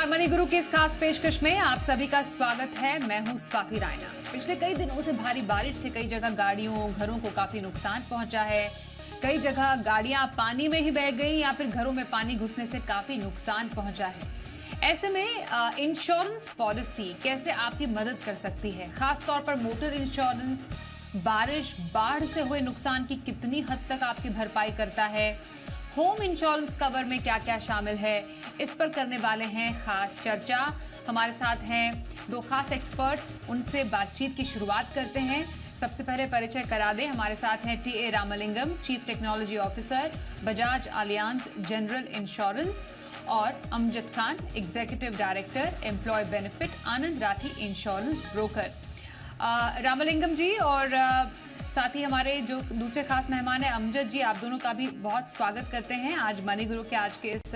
नमस्कार, मनी गुरु की इस खास पेशकश में आप सभी का स्वागत है। मैं हूं स्वाति रायना। पिछले कई दिनों से भारी बारिश से कई जगह गाड़ियों घरों को काफी नुकसान पहुंचा है। कई जगह गाड़ियां पानी में ही बह गई या फिर घरों में पानी घुसने से काफी नुकसान पहुंचा है। ऐसे में इंश्योरेंस पॉलिसी कैसे आपकी मदद कर सकती है, खासतौर पर मोटर इंश्योरेंस बारिश बाढ़ से हुए नुकसान की कितनी हद तक आपकी भरपाई करता है, होम इंश्योरेंस कवर में क्या क्या शामिल है, इस पर करने वाले हैं खास चर्चा। हमारे साथ हैं दो खास एक्सपर्ट्स, उनसे बातचीत की शुरुआत करते हैं। सबसे पहले परिचय करा दें, हमारे साथ हैं TA. Ramalingam, chief technology officer, Bajaj Allianz general insurance, और Amjad Khan, executive director, employ benefit, Anand Rathi insurance broker. Ramalingam ji और साथ ही हमारे जो दूसरे खास मेहमान है अमजद जी, आप दोनों का भी बहुत स्वागत करते हैं आज मनी गुरु के आज के इस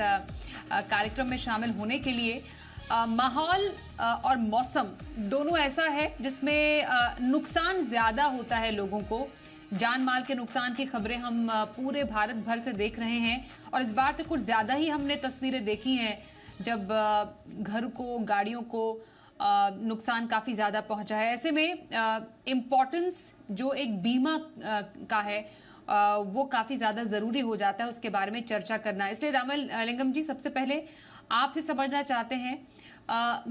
कार्यक्रम में शामिल होने के लिए। माहौल और मौसम दोनों ऐसा है जिसमें नुकसान ज़्यादा होता है लोगों को। जान माल के नुकसान की खबरें हम पूरे भारत भर से देख रहे हैं और इस बार तो कुछ ज़्यादा ही हमने तस्वीरें देखी हैं जब घर को, गाड़ियों को नुकसान काफ़ी ज़्यादा पहुंचा है। ऐसे में इम्पोर्टेंस जो एक बीमा का है वो काफ़ी ज़्यादा ज़रूरी हो जाता है, उसके बारे में चर्चा करना। इसलिए रामलिंगम जी, सबसे पहले आपसे समझना चाहते हैं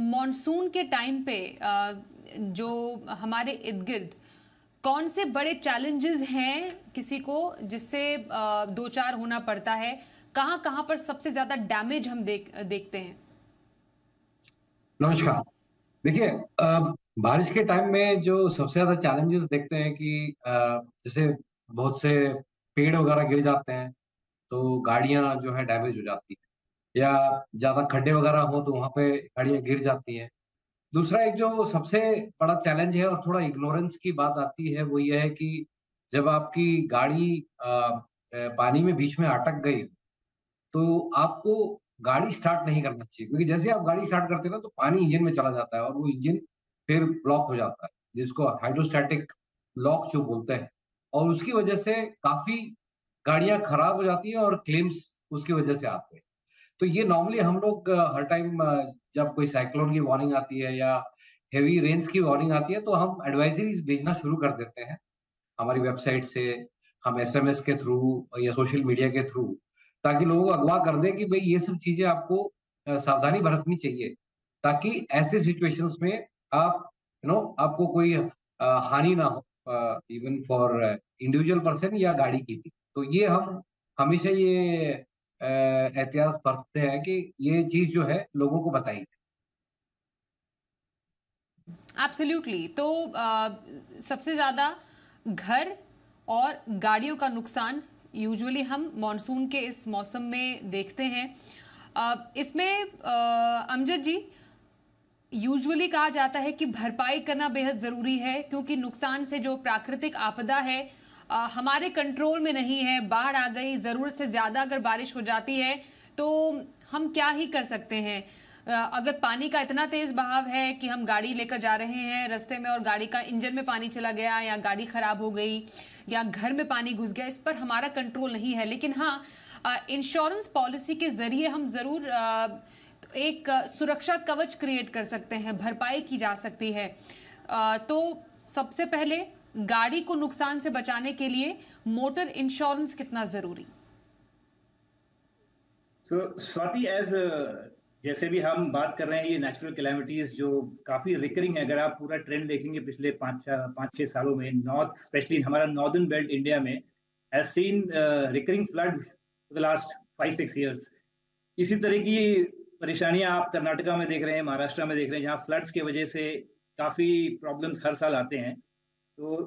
मॉनसून के टाइम पे जो हमारे इर्द गिर्द कौन से बड़े चैलेंजेस हैं किसी को जिससे दो चार होना पड़ता है, कहाँ कहाँ पर सबसे ज़्यादा डैमेज हम देखते हैं। नमस्कार। देखिए, बारिश के टाइम में जो सबसे ज्यादा चैलेंजेस देखते हैं कि जैसे बहुत से पेड़ वगैरह गिर जाते हैं तो गाड़ियां जो है डैमेज हो जाती है, या ज्यादा खड्डे वगैरह हो तो वहां पे गाड़ियां गिर जाती हैं। दूसरा एक जो सबसे बड़ा चैलेंज है और थोड़ा इग्नोरेंस की बात आती है वो ये है कि जब आपकी गाड़ी पानी में बीच में अटक गई तो आपको गाड़ी स्टार्ट नहीं करना चाहिए, क्योंकि जैसे आप गाड़ी स्टार्ट करते हैं ना तो पानी इंजन में चला जाता है और वो इंजन फिर ब्लॉक हो जाता है, जिसको हाइड्रोस्टैटिक लॉक जो बोलते हैं, और उसकी वजह से काफी गाड़ियां खराब हो जाती हैं और क्लेम्स उसकी वजह से आते हैं। तो ये नॉर्मली हम लोग हर टाइम जब कोई साइक्लोन की वार्निंग आती है या हेवी रेन्स की वार्निंग आती है तो हम एडवाइजरीज भेजना शुरू कर देते हैं हमारी वेबसाइट से, हम एसएमएस के थ्रू या सोशल मीडिया के थ्रू, ताकि लोगों को अगवा कर दें कि भाई ये सब चीजें आपको सावधानी बरतनी चाहिए, ताकि ऐसे सिचुएशंस में आप आपको कोई हानि ना हो, इवन फॉर इंडिविजुअल पर्सन या गाड़ी की भी। तो ये हम हमेशा ये एहतियात बरतते हैं कि ये चीज जो है लोगों को बताई। एब्सोल्युटली। तो सबसे ज़्यादा घर और गाड़ियों का नुकसान यूजुअली हम मॉनसून के इस मौसम में देखते हैं। इसमें अमजद जी, यूजुअली कहा जाता है कि भरपाई करना बेहद ज़रूरी है क्योंकि नुकसान से जो प्राकृतिक आपदा है हमारे कंट्रोल में नहीं है। बाढ़ आ गई, ज़रूरत से ज़्यादा अगर बारिश हो जाती है तो हम क्या ही कर सकते हैं। अगर पानी का इतना तेज बहाव है कि हम गाड़ी लेकर जा रहे हैं रास्ते में और गाड़ी का इंजन में पानी चला गया या गाड़ी खराब हो गई या घर में पानी घुस गया, इस पर हमारा कंट्रोल नहीं है। लेकिन हाँ, इंश्योरेंस पॉलिसी के जरिए हम जरूर एक सुरक्षा कवच क्रिएट कर सकते हैं, भरपाई की जा सकती है। तो सबसे पहले गाड़ी को नुकसान से बचाने के लिए मोटर इंश्योरेंस कितना जरूरी? तो स्वाति, एज जैसे भी हम बात कर रहे हैं, ये नेचुरल कैलामिटीज जो काफी रिकरिंग है। अगर आप पूरा ट्रेंड देखेंगे पिछले 5-6 सालों में, नॉर्थ स्पेशली हमारा नॉर्दर्न बेल्ट इंडिया में has seen recurring floods for the last 5-6 years. इसी तरह की परेशानियां आप कर्नाटका में देख रहे हैं, महाराष्ट्र में देख रहे हैं, जहाँ फ्लड्स की वजह से काफी प्रॉब्लम्स हर साल आते हैं। तो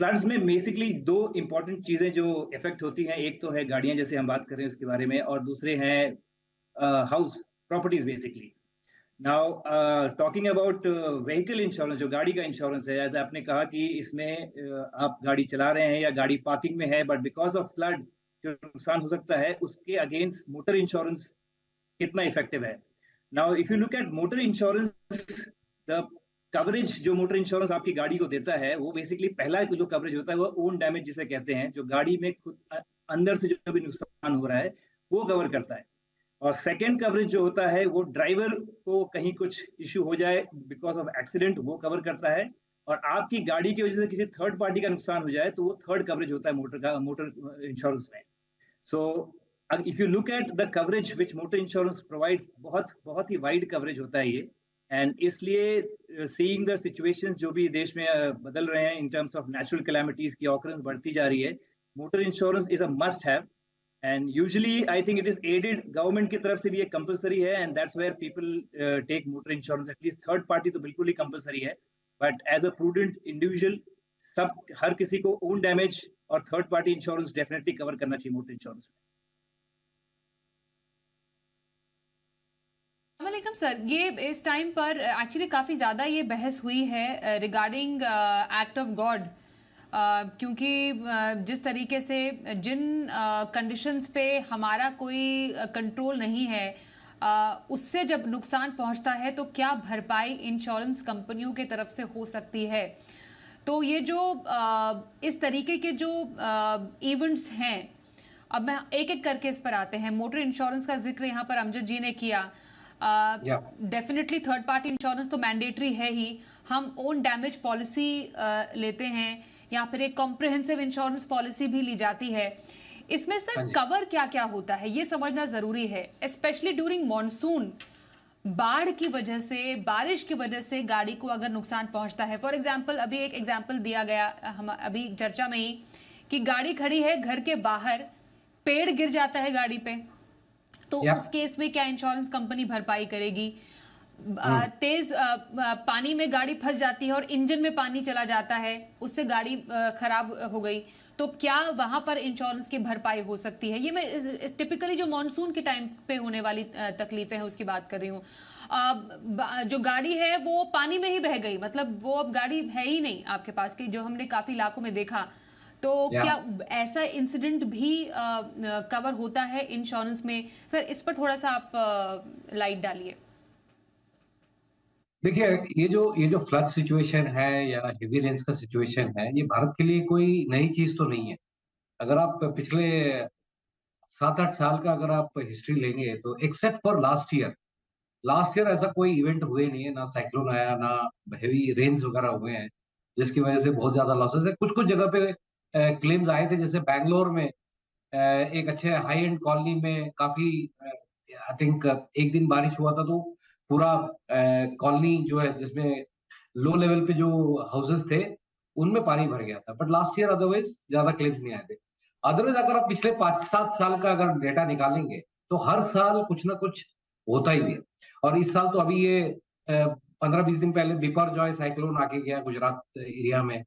फ्लड्स में बेसिकली दो इंपॉर्टेंट चीजें जो इफेक्ट होती हैं, एक तो है गाड़ियां जैसे हम बात कर रहे हैं उसके बारे में, और दूसरे हैं house properties basically. Now talking about vehicle insurance, जो गाड़ी का इंश्योरेंस है, जैसे आपने कहा कि इसमें आप गाड़ी चला रहे हैं या गाड़ी पार्किंग में है, बट बिकॉज ऑफ फ्लड जो नुकसान हो सकता है उसके अगेंस्ट मोटर इंश्योरेंस कितना इफेक्टिव है। Now if you look eight motor insurance, the coverage जो मोटर इंश्योरेंस आपकी गाड़ी को देता है वो बेसिकली पहला जो कवरेज होता है वो ओन डैमेज जिसे कहते हैं, जो गाड़ी में खुद अंदर से जो भी नुकसान हो रहा है वो कवर करता है। और सेकंड कवरेज जो होता है वो ड्राइवर को कहीं कुछ इश्यू हो जाए बिकॉज ऑफ एक्सीडेंट, वो कवर करता है। और आपकी गाड़ी की वजह से किसी थर्ड पार्टी का नुकसान हो जाए तो वो थर्ड कवरेज होता है मोटर इंश्योरेंस में। सो if you look at the coverage which motor insurance provides, बहुत बहुत ही वाइड कवरेज होता है ये। एंड इसलिए सीइंग द सिचुएशंस जो भी देश में बदल रहे हैं in terms of natural calamities की ऑकरेंस बढ़ती जा रही है, motor insurance is a must have. And usually I think it is added, government की तरफ से भी ये कंपलसरी है, and that's where people take motor insurance. At least third party तो बिल्कुल ही कंपलसरी है, but as a prudent individual सब हर किसी को ओन डैमेज और third party insurance definitely cover करना चाहिए मोटर इंश्योरेंस में। वालेकुम सर, ये इस टाइम पर एक्चुअली काफ़ी ज़्यादा ये बहस हुई है रिगार्डिंग एक्ट ऑफ गॉड, क्योंकि जिस तरीके से जिन कंडीशंस पे हमारा कोई कंट्रोल नहीं है, उससे जब नुकसान पहुंचता है तो क्या भरपाई इंश्योरेंस कंपनियों की तरफ से हो सकती है। तो ये जो इस तरीके के जो इवेंट्स हैं, अब मैं एक एक करके इस पर आते हैं। मोटर इंश्योरेंस का जिक्र यहाँ पर अमजद जी ने किया। डेफिनेटली थर्ड पार्टी इंश्योरेंस तो मैंडेटरी है ही। हम ओन डैमेज पॉलिसी लेते हैं या फिर एक कॉम्प्रिहेंसिव इंश्योरेंस पॉलिसी भी ली जाती है। इसमें सर कवर क्या क्या होता है ये समझना जरूरी है, स्पेशली ड्यूरिंग मॉनसून। बाढ़ की वजह से, बारिश की वजह से गाड़ी को अगर नुकसान पहुंचता है, फॉर एग्जाम्पल अभी एक एग्जाम्पल दिया गया हम अभी चर्चा में ही कि गाड़ी खड़ी है घर के बाहर, पेड़ गिर जाता है गाड़ी पे, तो उस केस में क्या इंश्योरेंस कंपनी भरपाई करेगी। तेज पानी में गाड़ी फंस जाती है और इंजन में पानी चला जाता है, उससे गाड़ी खराब हो गई, तो क्या वहां पर इंश्योरेंस की भरपाई हो सकती है। ये मैं टिपिकली जो मॉनसून के टाइम पे होने वाली तकलीफें हैं उसकी बात कर रही हूँ। जो गाड़ी है वो पानी में ही बह गई, मतलब वो अब गाड़ी है ही नहीं आपके पास की, जो हमने काफी इलाकों में देखा। तो क्या ऐसा इंसिडेंट भी कवर होता है इंश्योरेंस में। सर इस पर थोड़ा सा आप लाइट डालिए। देखिए, ये जो फ्लड सिचुएशन है या हेवी रेन्स का सिचुएशन है, ये भारत के लिए कोई नई चीज तो नहीं है। अगर आप पिछले 7-8 साल का अगर आप हिस्ट्री लेंगे तो एक्सेप्ट फॉर लास्ट ईयर ऐसा कोई इवेंट हुए नहीं है, ना साइक्लोन आया, ना हेवी रेन्स वगैरह हुए हैं जिसकी वजह से बहुत ज्यादा लॉसेस है। कुछ कुछ जगह पे क्लेम्स आए थे, जैसे बैंगलोर में एक अच्छे हाई एंड कॉलोनी में काफी आई थिंक एक दिन बारिश हुआ था तो पूरा कॉलोनी जो है जिसमें लो लेवल पे जो हाउसेस थे उनमें पानी भर गया था। बट लास्ट ईयर अदरवाइज ज्यादा क्लेम्स नहीं आए थे। अदरवाइज अगर आप पिछले 5-7 साल का अगर डेटा निकालेंगे तो हर साल कुछ ना कुछ होता ही है। और इस साल तो अभी ये 15-20 दिन पहले बिपरजॉय साइक्लोन आके गया गुजरात एरिया में।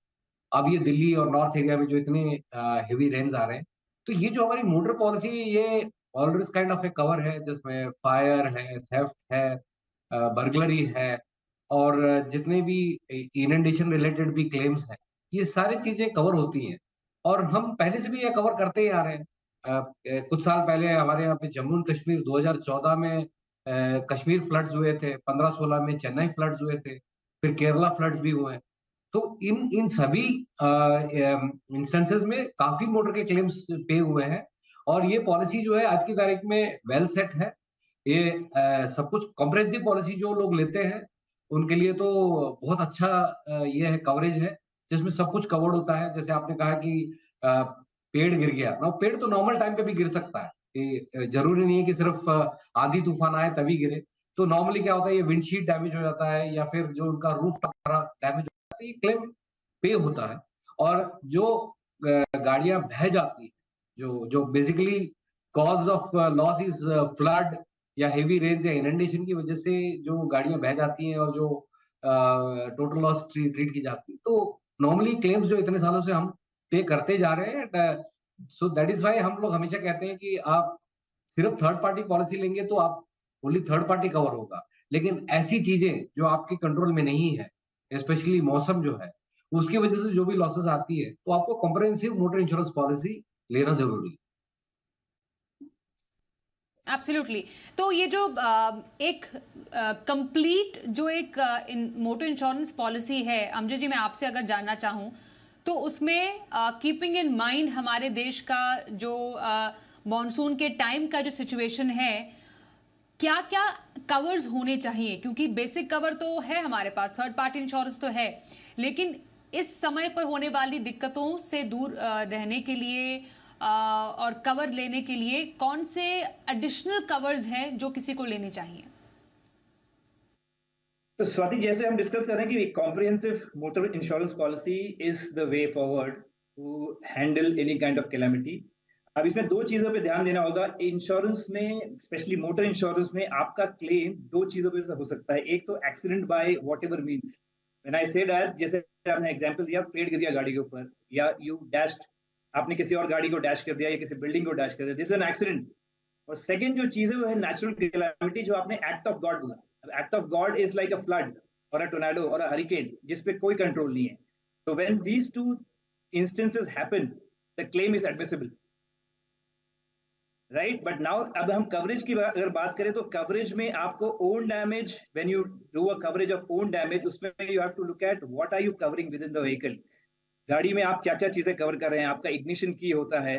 अब ये दिल्ली और नॉर्थ एरिया में जो इतने हेवी रेन्स आ रहे हैं, तो ये जो हमारी मोटर पॉलिसी, ये already kind of A cover है जिसमें फायर है, थेफ्ट है, बर्गलरी है, और जितने भी इनंडेशन रिलेटेड भी क्लेम्स हैं, ये सारी चीजें कवर होती हैं। और हम पहले से भी ये कवर करते ही आ रहे हैं। कुछ साल पहले हमारे यहाँ पे जम्मू एंड कश्मीर 2014 में कश्मीर फ्लड्स हुए थे, 15-16 में चेन्नई फ्लड्स हुए थे, फिर केरला फ्लड्स भी हुए हैं। तो इन इन सभी इंस्टेंसेस में काफी मोटर के क्लेम्स पे हुए हैं। और ये पॉलिसी जो है आज की तारीख में वेल सेट है। ये सब कुछ कॉम्प्रिहेंसिव पॉलिसी जो लोग लेते हैं उनके लिए तो बहुत अच्छा ये है, कवरेज है जिसमें सब कुछ कवर्ड होता है। जैसे आपने कहा कि पेड़ गिर गया ना, पेड़ तो नॉर्मल टाइम पे भी गिर सकता है, ये जरूरी नहीं है कि सिर्फ आंधी तूफान आए तभी गिरे। तो नॉर्मली क्या होता है, ये विंडशीट डैमेज हो जाता है या फिर जो उनका रूफ डैमेज हो जाता है, ये क्लेम पे होता है। और जो गाड़ियां बह जाती है, जो basically cause of loss is flood या हेवी रेन्स या इनंडेशन की वजह से जो गाड़ियां बह जाती हैं और जो टोटल लॉस ट्रीट की जाती है, तो नॉर्मली क्लेम्स जो इतने सालों से हम पे करते जा रहे हैं, सो दैट इज वाई हम लोग हमेशा कहते हैं कि आप सिर्फ थर्ड पार्टी पॉलिसी लेंगे तो आप ओनली थर्ड पार्टी कवर होगा। लेकिन ऐसी चीजें जो आपके कंट्रोल में नहीं है, स्पेशली मौसम जो है, उसकी वजह से जो भी लॉसेस आती है, तो आपको कॉम्प्रिहेंसिव मोटर इंश्योरेंस पॉलिसी लेना जरूरी है। एब्सोल्युटली। तो ये जो एक कंप्लीट जो एक मोटर इंश्योरेंस पॉलिसी है, अमजद जी मैं आपसे अगर जानना चाहूं तो उसमें कीपिंग इन माइंड हमारे देश का जो मॉनसून के टाइम का जो सिचुएशन है, क्या क्या कवर्स होने चाहिए, क्योंकि बेसिक कवर तो है हमारे पास, थर्ड पार्टी इंश्योरेंस तो है, लेकिन इस समय पर होने वाली दिक्कतों से दूर रहने के लिए और कवर लेने के लिए कौन से एडिशनल कवर्स हैं जो किसी को लेने चाहिए? तो स्वाति, जैसे हम डिस्कस कर रहे हैं कि comprehensive motor insurance policy is the way forward to handle any kind of calamity. अब इसमें दो चीजों पे ध्यान देना होगा। इंश्योरेंस में, स्पेशली मोटर इंश्योरेंस में, आपका क्लेम दो चीजों पे से हो सकता है। एक तो accident by what ever means, when I say that, जैसे आपने एग्जांपल दिया, पेड़ गिर गया गाड़ी के ऊपर, या यू डैश्ड, आपने किसी और गाड़ी को डैश कर दिया या किसी बिल्डिंग को डैश कर दिया, दिस इज एन एक्सीडेंट। और सेकंड जो चीज है वो है नेचुरल कैलामिटी, जो आपने एक्ट ऑफ गॉड बोला। Act of God is like a flood और अ टोर्नेडो और अ हरिकेन, जिसपे कोई कंट्रोल नहीं है। तो when these two instances happen, the claim is admissible, right. But now अब हम कवरेज की अगर बात करें, तो कवरेज में आपको own damage, when you do a coverage of own damage, उसमें you have to look at what are you covering within the vehicle. गाड़ी में आप क्या क्या चीजें कवर कर रहे हैं। आपका इग्निशन की होता है,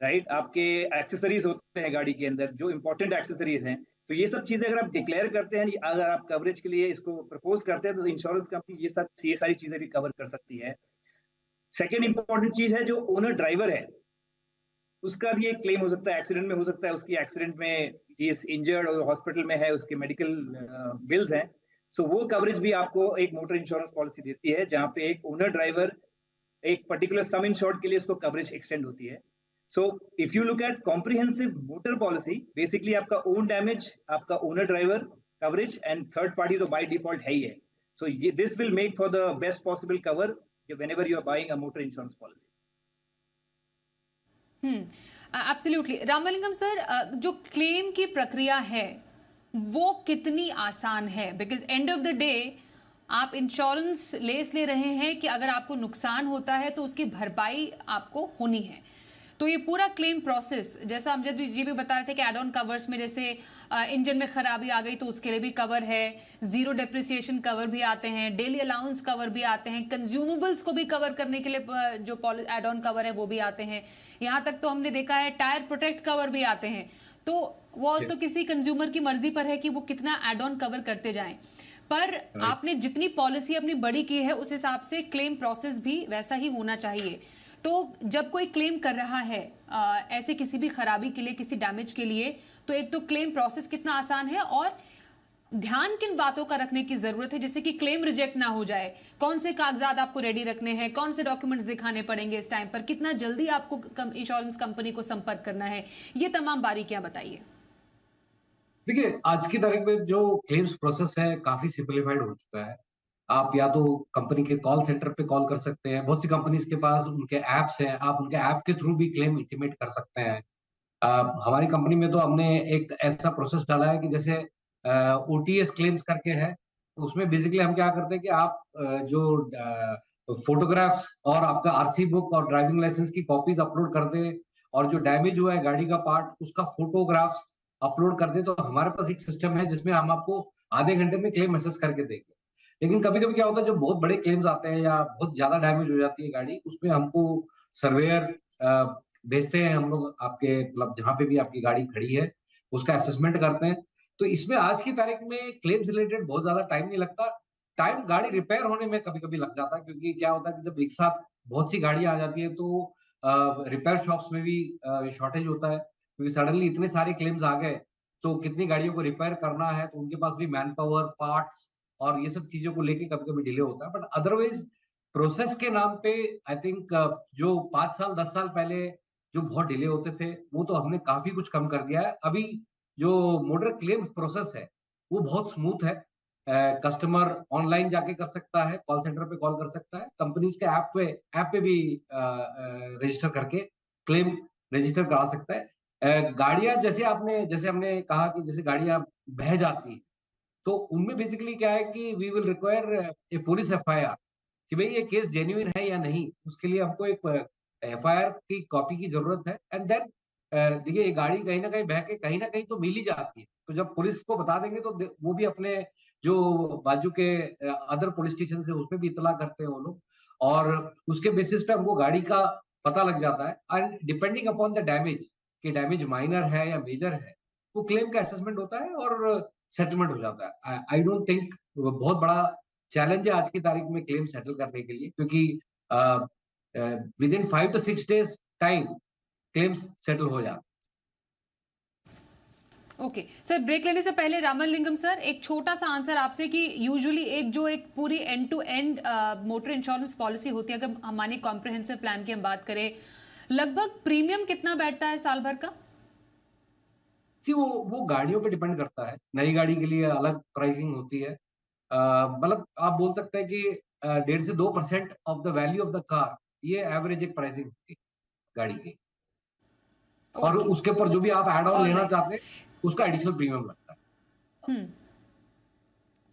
राइट, आपके एक्सेसरीज होते हैं गाड़ी के अंदर, जो इंपॉर्टेंट एक्सेसरीज हैं। तो ये सब चीजें अगर आप डिक्लेयर करते हैं, अगर आप कवरेज के लिए इसको प्रपोज करते हैं, तो इंश्योरेंस कंपनी ये सारी चीजें भी कवर कर सकती है। सेकेंड इंपॉर्टेंट चीज है, जो ओनर ड्राइवर है उसका भी एक क्लेम हो सकता है, एक्सीडेंट में हो सकता है, उसकी एक्सीडेंट में इज इंजर्ड और हॉस्पिटल में है, उसके मेडिकल बिल्स हैं। सो वो कवरेज भी आपको एक मोटर इंश्योरेंस पॉलिसी देती है, जहां पे एक ओनर ड्राइवर एक पर्टिकुलर सम इंश्योर्ड के लिए उसको कवरेज एक्सटेंड होती है। So if you look at comprehensive motor policy, basically आपका ओन डैमेज, आपका owner driver coverage, and third party तो बाय डिफॉल्ट है ही है। सो ये this will make for the best possible cover whenever you are buying a motor insurance policy. Absolutely. Ramalingam sir, जो claim की प्रक्रिया है वो कितनी आसान है? Because end of the day आप इंश्योरेंस ले इसलिए रहे हैं कि अगर आपको नुकसान होता है तो उसकी भरपाई आपको होनी है। तो ये पूरा क्लेम प्रोसेस, जैसा अमजद जी भी बता रहे थे कि एड ऑन कवर्स में जैसे इंजन में खराबी आ गई तो उसके लिए भी कवर है, जीरो डेप्रिसिएशन कवर भी आते हैं, डेली अलाउंस कवर भी आते हैं, कंज्यूमेबल्स को भी कवर करने के लिए जो एड ऑन कवर है वो भी आते हैं, यहाँ तक तो हमने देखा है टायर प्रोटेक्ट कवर भी आते हैं। तो वो तो किसी कंज्यूमर की मर्जी पर है कि वो कितना एड ऑन कवर करते जाएं। पर आपने जितनी पॉलिसी अपनी बड़ी की है उस हिसाब से क्लेम प्रोसेस भी वैसा ही होना चाहिए। तो जब कोई क्लेम कर रहा है ऐसे किसी भी खराबी के लिए, किसी डैमेज के लिए, तो एक तो क्लेम प्रोसेस कितना आसान है और ध्यान किन बातों का रखने की जरूरत है जिससे कि क्लेम रिजेक्ट ना हो जाए? कौन से कागजात आपको रेडी रखने हैं, कौन से डॉक्यूमेंट्स दिखाने पड़ेंगे इस टाइम पर, कितना जल्दी आपको इंश्योरेंस कंपनी को संपर्क करना है, ये तमाम बारीकियां बताइए। देखिए, आज की तारीख में जो क्लेम्स प्रोसेस है काफी सिंपलीफाइड हो चुका है। आप या तो कंपनी के कॉल सेंटर पे कॉल कर सकते हैं, बहुत सी कंपनीज के पास उनके एप्स हैं, आप उनके ऐप के थ्रू भी क्लेम इंटीमेट कर सकते हैं। हमारी कंपनी में तो हमने एक ऐसा प्रोसेस डाला है कि जैसे ओटीएस क्लेम्स करके है, उसमें बेसिकली हम क्या करते हैं कि आप जो फोटोग्राफ्स और आपका आरसी बुक और ड्राइविंग लाइसेंस की कॉपीज अपलोड कर दें, और जो डैमेज हुआ है गाड़ी का पार्ट उसका फोटोग्राफ्स अपलोड कर दे, तो हमारे पास एक सिस्टम है जिसमें हम आपको आधे घंटे में क्लेम असेस करके देंगे। लेकिन कभी कभी क्या होता है, जो बहुत बड़े क्लेम्स आते हैं या बहुत ज्यादा डैमेज हो जाती है गाड़ी, उसमें हमको सर्वेयर भेजते हैं हम लोग, आपके मतलब जहां पे भी आपकी गाड़ी खड़ी है उसका असेसमेंट करते हैं। तो इसमें आज की तारीख में क्लेम्स रिलेटेड बहुत ज्यादा टाइम नहीं लगता। टाइम गाड़ी रिपेयर होने में कभी कभी लग जाता है, क्योंकि क्या होता है कि जब एक साथ बहुत सी गाड़ियां आ जाती है तो रिपेयर शॉप्स में भी शॉर्टेज होता है, क्योंकि सडनली इतने सारे क्लेम्स आ गए तो कितनी गाड़ियों को रिपेयर करना है, तो उनके पास भी मैन पावर, पार्ट्स और ये सब चीजों को लेके कभी कभी डिले होता है। बट अदरवाइज प्रोसेस के नाम पे आई थिंक जो 5 साल 10 साल पहले जो बहुत डिले होते थे वो तो हमने काफी कुछ कम कर दिया है। अभी जो मोटर क्लेम प्रोसेस है वो बहुत स्मूथ है। कस्टमर ऑनलाइन जाके कर सकता है, कॉल सेंटर पे कॉल कर सकता है, कंपनीज के ऐप पे भी रजिस्टर करके क्लेम रजिस्टर करा सकता है। गाड़ियां जैसे हमने कहा कि जैसे गाड़ियां बह जाती हैं, तो उनमें बेसिकली क्या है कि we will require a police FIR कि भाई ये केस जेन्युइन है या नहीं। उसके लिए हमको एक एफआईआर की कॉपी की जरूरत है। एंड देन देखिए, ये गाड़ी कहीं ना कहीं बह के कहीं ना कहीं तो मिल ही जाती है, तो जब पुलिस को बता देंगे तो वो भी अपने जो बाजू के अदर पुलिस स्टेशन से उसमें भी इतला करते हैं वो लोग, और उसके बेसिस पे हमको गाड़ी का पता लग जाता है। And depending upon the damage, कि डैमेज माइनर है या मेजर है, वो क्लेम का असेसमेंट होता है और सेटलमेंट हो जाता है। आई डोंट थिंक बहुत बड़ा चैलेंज है आज की तारीख में क्लेम सेटल करने के लिए, क्योंकि with in 5 to 6 days time claims settle हो जाते। ओके सर, ब्रेक लेने से पहले रामलिंगम सर, एक छोटा सा आंसर आपसे कि यूजुअली एक पूरी end to end motor insurance policy होती है, अगर हमारे कॉम्प्रिहेंसिव प्लान की हम बात करें, लगभग प्रीमियम कितना बैठता है साल भर का? सी वो गाड़ियों पे डिपेंड करता है। नई गाड़ी के लिए अलग प्राइसिंग होती है। मतलब आप बोल सकते हैं कि 1.5 से 2% of the value of the car, ये एवरेज एक प्राइसिंग होती है गाड़ी की। और ओके, उसके ऊपर जो भी आप एड ऑन ऑल लेना राइट चाहते सर। हैं उसका एडिशनल प्रीमियम लगता है।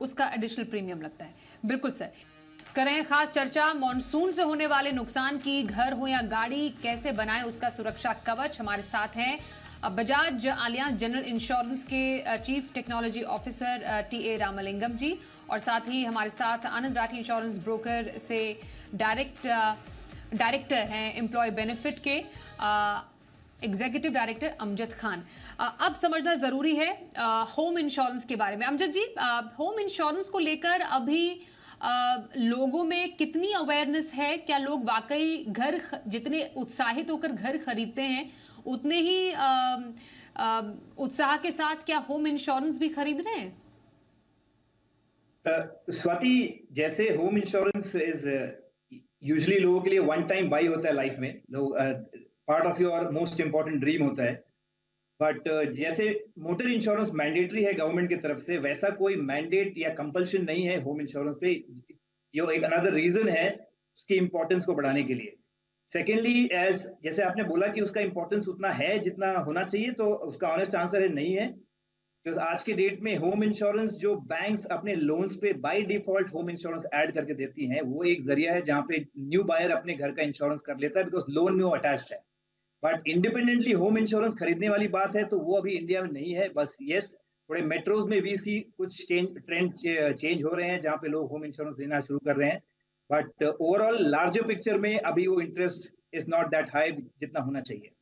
उसका एडिशनल प्रीमियम लगता है, बिल्कुल सर। करें खास चर्चा मॉनसून से होने वाले नुकसान की, घर हो या गाड़ी कैसे बनाएं उसका सुरक्षा कवच। हमारे साथ हैं बजाज आलियांज जनरल इंश्योरेंस के chief technology officer TA Ramalingam ji, और साथ ही हमारे साथ आनंद राठी इंश्योरेंस ब्रोकर से डायरेक्टर हैं एम्प्लॉय बेनिफिट के एग्जीक्यूटिव डायरेक्टर अमजद खान। अब समझना जरूरी है होम इंश्योरेंस के बारे में। अमजद जी, होम इंश्योरेंस को लेकर अभी लोगों में कितनी अवेयरनेस है? क्या लोग वाकई जितने उत्साहित होकर घर खरीदते हैं उतने ही उत्साह के साथ क्या होम इंश्योरेंस भी खरीद रहे हैं? स्वाति, जैसे होम इंश्योरेंस इज यूजुअली लोगों के लिए वन टाइम बाई होता है लाइफ में, लोग part of your most important dream होता है। बट जैसे मोटर इंश्योरेंस मैंडेटरी है गवर्नमेंट की तरफ से, वैसा कोई मैंडेट या कंपल्शन नहीं है होम इंश्योरेंस पे। ये एक अनदर रीजन है उसकी इंपॉर्टेंस को बढ़ाने के लिए। सेकेंडली, एज जैसे आपने बोला कि उसका इंपॉर्टेंस उतना है जितना होना चाहिए, तो उसका ऑनेस्ट आंसर है नहीं है। क्योंकि आज के डेट में होम इंश्योरेंस जो बैंक्स अपने लोन्स पे by default home insurance add करके देती हैं, वो एक जरिया है जहां पे न्यू बायर अपने घर का इंश्योरेंस कर लेता है, बिकॉज लोन में वो अटैच्ड है। बट इंडिपेंडेंटली होम इंश्योरेंस खरीदने वाली बात है तो वो अभी इंडिया में नहीं है। बस यस, थोड़े मेट्रोज में भी सी कुछ ट्रेंड चेंज हो रहे हैं जहां पे लोग होम इंश्योरेंस लेना शुरू कर रहे हैं। बट ओवरऑल लार्जर पिक्चर में अभी वो interest is not that high जितना होना चाहिए।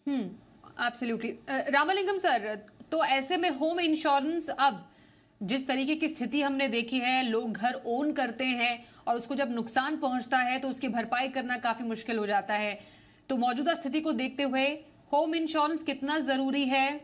एब्सोल्युटली। रामलिंगम सर, तो ऐसे में होम इंश्योरेंस अब जिस तरीके की स्थिति हमने देखी है, लोग घर ओन करते हैं और उसको जब नुकसान पहुंचता है तो उसकी भरपाई करना काफी मुश्किल हो जाता है, तो मौजूदा स्थिति को देखते हुए होम इंश्योरेंस कितना जरूरी है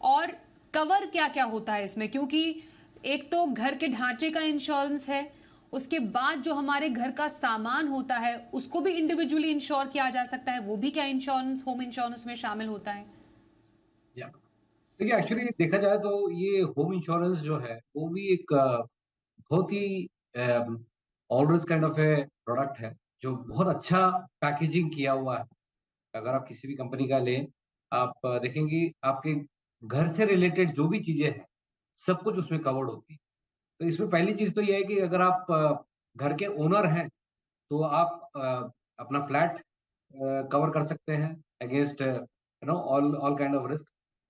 और कवर क्या क्या होता है इसमें? क्योंकि एक तो घर के ढांचे का इंश्योरेंस है, उसके बाद जो हमारे घर का सामान होता है उसको भी इंडिविजुअली इंश्योर किया जा सकता है, वो भी क्या इंश्योरेंस होम इंश्योरेंस में शामिल होता है? या देखिए, एक्चुअली देखा जाए तो ये होम इंश्योरेंस जो है वो भी एक बहुत ही always kind of A product है, जो बहुत अच्छा पैकेजिंग किया हुआ है। अगर आप किसी भी कंपनी का लें, आप देखेंगे आपके घर से रिलेटेड जो भी चीजें हैं सब कुछ उसमें कवर्ड होती है। तो इसमें पहली चीज तो ये है कि अगर आप घर के ओनर हैं तो आप अपना फ्लैट कवर कर सकते हैं against all all kind of risk.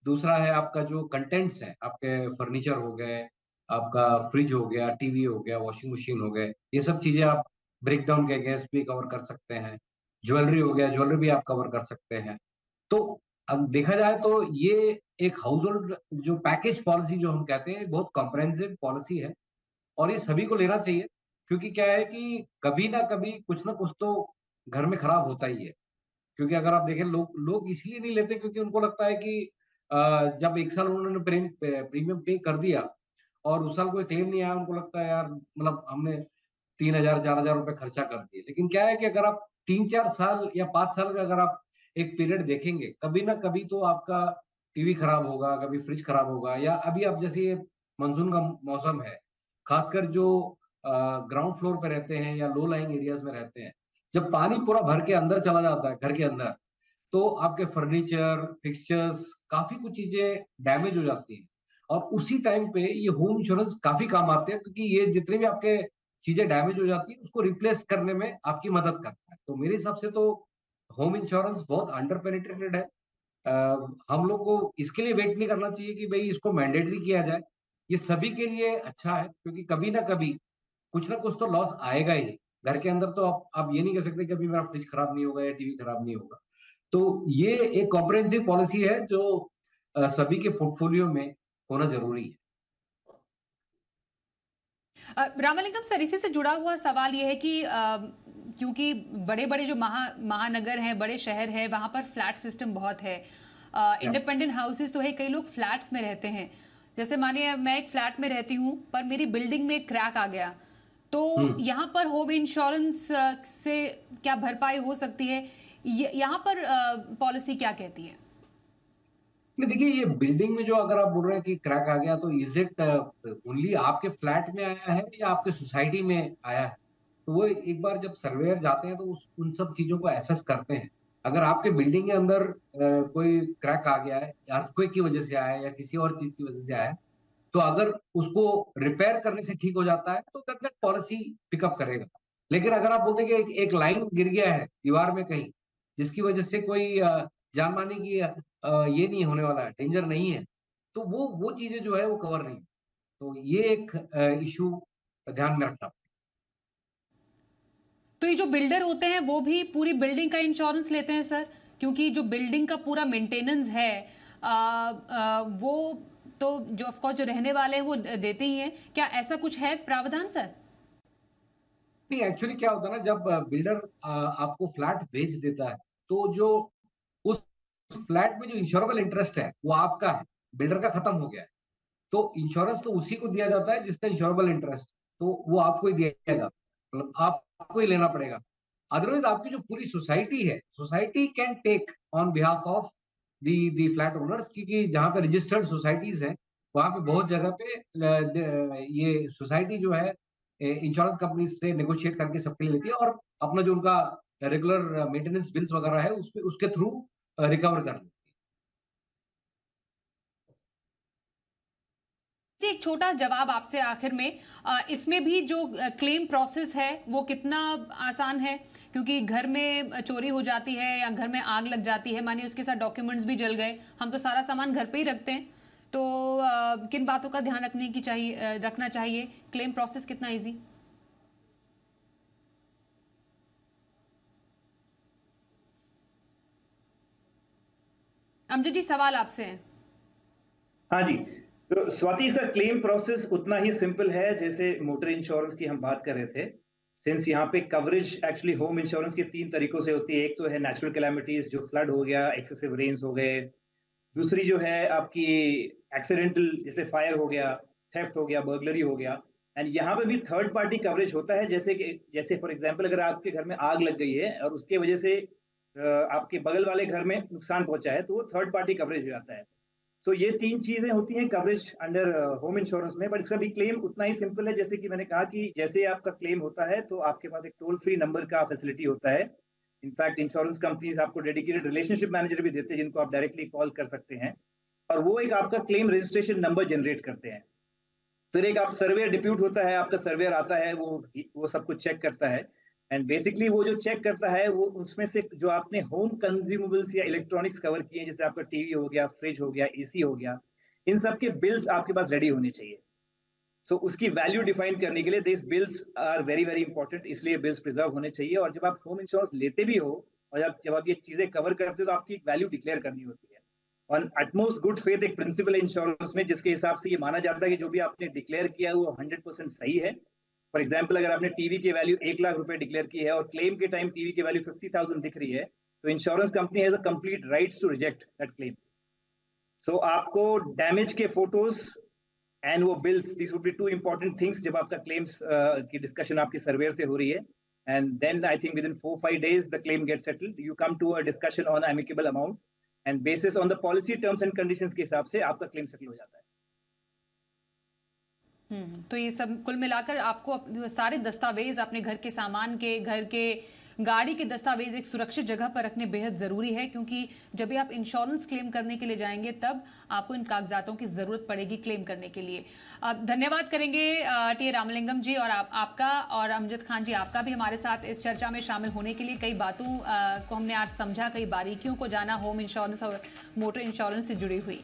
दूसरा है आपका जो कंटेंट्स हैं, आपके फर्नीचर हो गए, आपका फ्रिज हो गया, टीवी हो गया, वॉशिंग मशीन हो गए, ये सब चीजें आप ब्रेक डाउन के अगेंस्ट भी कवर कर सकते हैं। ज्वेलरी हो गया, ज्वेलरी भी आप कवर कर सकते हैं। तो अब देखा जाए तो ये एक हाउस होल्ड जो पैकेज पॉलिसी जो हम कहते हैं, बहुत कॉम्प्रहेंसिव पॉलिसी है और ये सभी को लेना चाहिए। क्योंकि क्या है कि कभी ना कभी कुछ ना कुछ तो घर में खराब होता ही है। क्योंकि अगर आप देखें, लोग लोग इसलिए नहीं लेते क्योंकि उनको लगता है कि जब एक साल उन्होंने प्रीमियम पे कर दिया और उस साल कोई क्लेम नहीं आया, उनको लगता है यार मतलब हमने 3,000 4,000 रुपए खर्चा कर दिए। लेकिन क्या है कि अगर आप 3 4 साल या 5 साल का अगर आप एक पीरियड देखेंगे, कभी ना कभी तो आपका टीवी खराब होगा, कभी फ्रिज खराब होगा, या अभी आप जैसे ये मानसून का मौसम है, खासकर जो ग्राउंड फ्लोर पे रहते हैं या लो लाइंग एरियाज में रहते हैं, जब पानी पूरा भर के अंदर चला जाता है घर के अंदर, तो आपके फर्नीचर फिक्सचर्स काफी कुछ चीजें डैमेज हो जाती हैं। और उसी टाइम पे ये होम इंश्योरेंस काफी काम आते हैं, क्योंकि ये जितने भी आपके चीजें डैमेज हो जाती है उसको रिप्लेस करने में आपकी मदद करता है। तो मेरे हिसाब से तो होम इंश्योरेंस बहुत अंडर पेनिट्रेटेड है। हम लोग को इसके लिए वेट नहीं करना चाहिए कि भाई इसको मैंडेटरी किया जाए। ये सभी के लिए अच्छा है, क्योंकि कभी ना कुछ तो लॉस आएगा ही। घर के अंदर तो आप ये नहीं कह सकते कि अभी मेरा फ्रिज खराब नहीं होगा या टीवी खराब नहीं होगा। तो ये एक कॉम्प्रिहेंसिव पॉलिसी है जो सभी के पोर्टफोलियो में होना ज़रूरी है। रामलिंगम सर, इसी से जुड़ा हुआ सवाल ये है कि क्योंकि बड़े-बड़े जो महानगर हैं, बड़े शहर हैं, वहाँ पर फ्लैट सिस्टम बहुत है। इंडिपेंडेंट हाउसेस तो है, कई लोग फ्लैट्स में रहते हैं। जैसे मानिए मैं एक फ्लैट में रहती हूँ, पर मेरी बिल्डिंग में एक क्रैक आ गया, तो यहाँ पर होम इंश्योरेंस से क्या भरपाई हो सकती है? यहाँ पर पॉलिसी क्या कहती है? नहीं देखिए, ये बिल्डिंग में जो अगर आप बोल रहे हैं कि क्रैक आ गया, तो इज़ इट ओनली आपके फ्लैट में आया है या आपके सोसाइटी में आया है? तो वो एक बार जब सर्वेयर जाते हैं तो उन सब चीज़ों को असेस करते हैं। अगर आपके बिल्डिंग के अंदर कोई क्रैक आ गया है, अर्थक्वेक की वजह से आया है या किसी और चीज़ की वजह से आया है, तो अगर उसको रिपेयर करने से ठीक हो जाता है, तो तब तक पॉलिसी पिकअप करेगा। लेकिन अगर आप बोलते हैं कि एक लाइन गिर गया है दीवार में कहीं, जिसकी वजह से कोई जान-माल की ये नहीं होने वाला है, डेंजर नहीं है, तो वो चीज़ें जो है वो कवर नहीं। तो ये एक इश्यू ध्यान में रखना। तो ये जो बिल्डर होते हैं वो भी पूरी बिल्डिंग का इंश्योरेंस लेते हैं सर? क्योंकि जो बिल्डिंग का पूरा मेंटेनेंस है वो तो जो ऑफ कोर्स जो रहने वाले हैं वो देते ही हैं। क्या ऐसा कुछ है प्रावधान सर? नहीं, एक्चुअली क्या होता है ना, जब बिल्डर आपको फ्लैट बेच देता है, तो जो उस फ्लैट में जो इंश्योरेबल इंटरेस्ट है, वो आपका है, बिल्डर का खत्म हो गया है। तो इंश्योरेंस तो उसी को दिया जाता है जिसका इंश्योरेबल इंटरेस्ट, तो वो आपको ही दिया जाता है, मतलब आपको ही लेना पड़ेगा। अदरवाइज आपकी जो पूरी सोसाइटी है, society can take on behalf of the flat owners, क्योंकि जहाँ पे रजिस्टर्ड सोसाइटीज हैं, वहाँ पे बहुत जगह पे ये सोसाइटी जो है इंश्योरेंस कंपनी से नेगोशिएट करके सबके लिए लेती है और अपना जो उनका रेगुलर मेंटेनेंस बिल्स वगैरह है उसके थ्रू रिकवर कर लेती है। जी, एक छोटा जवाब आपसे आखिर में, इसमें भी जो क्लेम प्रोसेस है वो कितना आसान है? क्योंकि घर में चोरी हो जाती है या घर में आग लग जाती है, मानिए उसके साथ डॉक्यूमेंट्स भी जल गए, हम तो सारा सामान घर पे ही रखते हैं, तो किन बातों का ध्यान रखना चाहिए? क्लेम प्रोसेस कितना इजी? अमजद जी, सवाल आपसे है। हाँ जी, तो स्वाति, इसका क्लेम प्रोसेस उतना ही सिंपल है जैसे मोटर इंश्योरेंस की हम बात कर रहे थे। सिंस यहाँ पे कवरेज एक्चुअली होम इंश्योरेंस के 3 तरीकों से होती है। एक तो है नेचुरल कैलामिटीज, जो फ्लड हो गया, एक्सेसिव रेन्स हो गए। दूसरी जो है आपकी एक्सीडेंटल, जैसे फायर हो गया, थेफ्ट हो गया, बर्गलरी हो गया। एंड यहाँ पे भी थर्ड पार्टी कवरेज होता है, जैसे फॉर एग्जांपल अगर आपके घर में आग लग गई है और उसके वजह से आपके बगल वाले घर में नुकसान पहुंचा है, तो वो थर्ड पार्टी कवरेज हो जाता है। सो ये 3 चीजें होती हैं कवरेज अंडर होम इंश्योरेंस में। बट इसका भी क्लेम उतना ही सिंपल है, जैसे कि मैंने कहा कि जैसे आपका क्लेम होता है तो आपके पास एक टोल फ्री नंबर का फैसिलिटी होता है। इनफैक्ट इंश्योरेंस कंपनीज आपको डेडिकेटेड रिलेशनशिप मैनेजर भी देते हैं, जिनको आप डायरेक्टली कॉल कर सकते हैं, और वो एक आपका क्लेम रजिस्ट्रेशन नंबर जनरेट करते हैं। फिर एक आप सर्वेयर डिप्यूट होता है, आपका सर्वेयर आता है, वो सब कुछ चेक करता है। एंड बेसिकली वो जो चेक करता है, वो उसमें से जो आपने होम कंज्यूमेबल्स या इलेक्ट्रॉनिक्स कवर किए हैं, जैसे आपका टीवी हो गया, फ्रिज हो गया, एसी हो गया, इन सब के बिल्स आपके पास रेडी होने चाहिए। सो उसकी वैल्यू डिफाइन करने के लिए this bills are very very important, इसलिए बिल्स प्रिजर्व होने चाहिए। और जब आप होम इंश्योरेंस लेते भी हो और जब आप ये चीजें कवर करते हो, तो आपकी एक वैल्यू डिक्लेयर करनी होती है। ऑन अटमोस्ट गुड फेथ एक प्रिंसिपल है इंश्योरेंस में, जिसके हिसाब से ये माना जाता है कि जो भी आपने डिक्लेयर किया है वो 100% सही है। फॉर एग्जाम्पल, अगर आपने टीवी की वैल्यू 1 लाख रुपए डिक्लेयर की है और क्लेम के टाइम टीवी की वैल्यू 50,000 दिख रही है, तो insurance company has a complete rights to reject that claim. So आपको डैमेज के फोटोज एंड वो bills, this would be 2 important things जब आपका क्लेम्स की डिस्कशन आपके सर्वेयर से हो रही है। And then I think within 4-5 days the claim get settled, you come to a discussion on amicable amount, and basis on the policy terms and conditions के हिसाब से आपका क्लेम सेटल हो जाता है। तो ये सब कुल मिलाकर आपको सारे दस्तावेज अपने घर के सामान के, घर के, गाड़ी के दस्तावेज एक सुरक्षित जगह पर रखने बेहद जरूरी है, क्योंकि जब भी आप इंश्योरेंस क्लेम करने के लिए जाएंगे तब आपको इन कागजातों की जरूरत पड़ेगी क्लेम करने के लिए। धन्यवाद करेंगे टी रामलिंगम जी और आपका, और अमजद खान जी आपका भी हमारे साथ इस चर्चा में शामिल होने के लिए। कई बातों को हमने आज समझा, कई बारीकियों को जाना होम इंश्योरेंस और मोटर इंश्योरेंस से जुड़ी हुई।